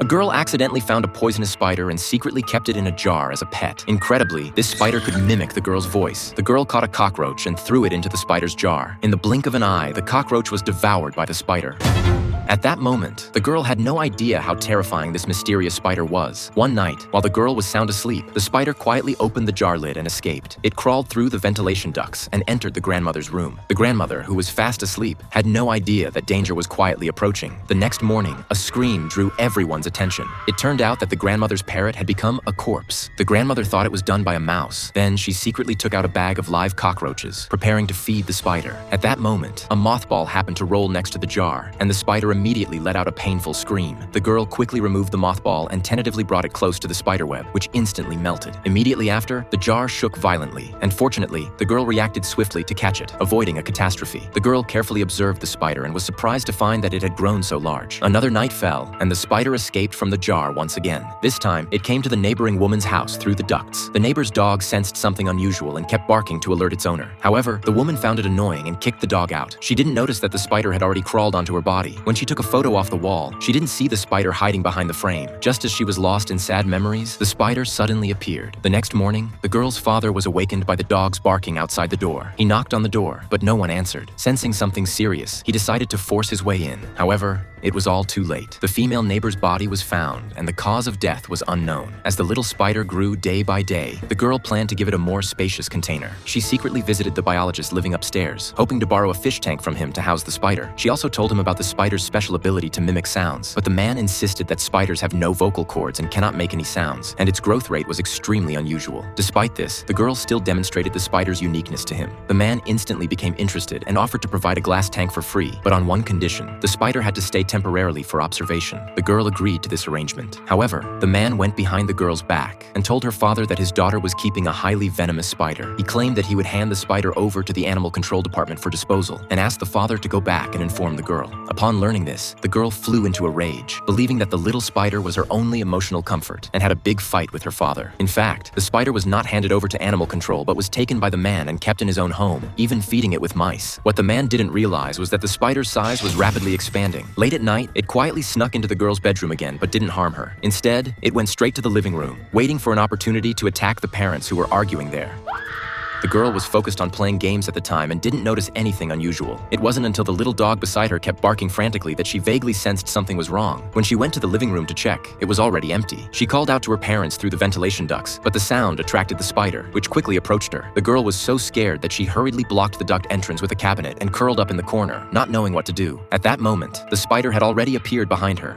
girl accidentally found a poisonous spider and secretly kept it in a jar as a pet. Incredibly, this spider could mimic the girl's voice. The girl caught a cockroach and threw it into the spider's jar. In the blink of an eye, the cockroach was devoured by the spider. At that moment, the girl had no idea how terrifying this mysterious spider was. One night, while the girl was sound asleep, the spider quietly opened the jar lid and escaped. It crawled through the ventilation ducts and entered the grandmother's room. The grandmother, who was fast asleep, had no idea that danger was quietly approaching. The next morning, a scream drew everyone's attention. It turned out that the grandmother's parrot had become a corpse. The grandmother thought it was done by a mouse. Then she secretly took out a bag of live cockroaches, preparing to feed the spider. At that moment, a mothball happened to roll next to the jar, and the spider immediately let out a painful scream. The girl quickly removed the mothball and tentatively brought it close to the spiderweb, which instantly melted. Immediately after, the jar shook violently, and fortunately, the girl reacted swiftly to catch it, avoiding a catastrophe. The girl carefully observed the spider and was surprised to find that it had grown so large. Another night fell, and the spider escaped from the jar once again. This time, it came to the neighboring woman's house through the ducts. The neighbor's dog sensed something unusual and kept barking to alert its owner. However, the woman found it annoying and kicked the dog out. She didn't notice that the spider had already crawled onto her body. When she took a photo off the wall, she didn't see the spider hiding behind the frame. Just as she was lost in sad memories, the spider suddenly appeared. The next morning, the girl's father was awakened by the dogs barking outside the door. He knocked on the door, but no one answered. Sensing something serious, he decided to force his way in. However, it was all too late. The female neighbor's body was found, and the cause of death was unknown. As the little spider grew day by day, the girl planned to give it a more spacious container. She secretly visited the biologist living upstairs, hoping to borrow a fish tank from him to house the spider. She also told him about the spider's special ability to mimic sounds, but the man insisted that spiders have no vocal cords and cannot make any sounds, and its growth rate was extremely unusual. Despite this, the girl still demonstrated the spider's uniqueness to him. The man instantly became interested and offered to provide a glass tank for free, but on one condition: the spider had to stay temporarily for observation. The girl agreed to this arrangement. However, the man went behind the girl's back and told her father that his daughter was keeping a highly venomous spider. He claimed that he would hand the spider over to the animal control department for disposal and asked the father to go back and inform the girl. Upon learning this, the girl flew into a rage, believing that the little spider was her only emotional comfort, and had a big fight with her father. In fact, the spider was not handed over to animal control but was taken by the man and kept in his own home, even feeding it with mice. What the man didn't realize was that the spider's size was rapidly expanding. Late at night, it quietly snuck into the girl's bedroom again but didn't harm her. Instead, it went straight to the living room, waiting for an opportunity to attack the parents who were arguing there. The girl was focused on playing games at the time and didn't notice anything unusual. It wasn't until the little dog beside her kept barking frantically that she vaguely sensed something was wrong. When she went to the living room to check, it was already empty. She called out to her parents through the ventilation ducts, but the sound attracted the spider, which quickly approached her. The girl was so scared that she hurriedly blocked the duct entrance with a cabinet and curled up in the corner, not knowing what to do. At that moment, the spider had already appeared behind her.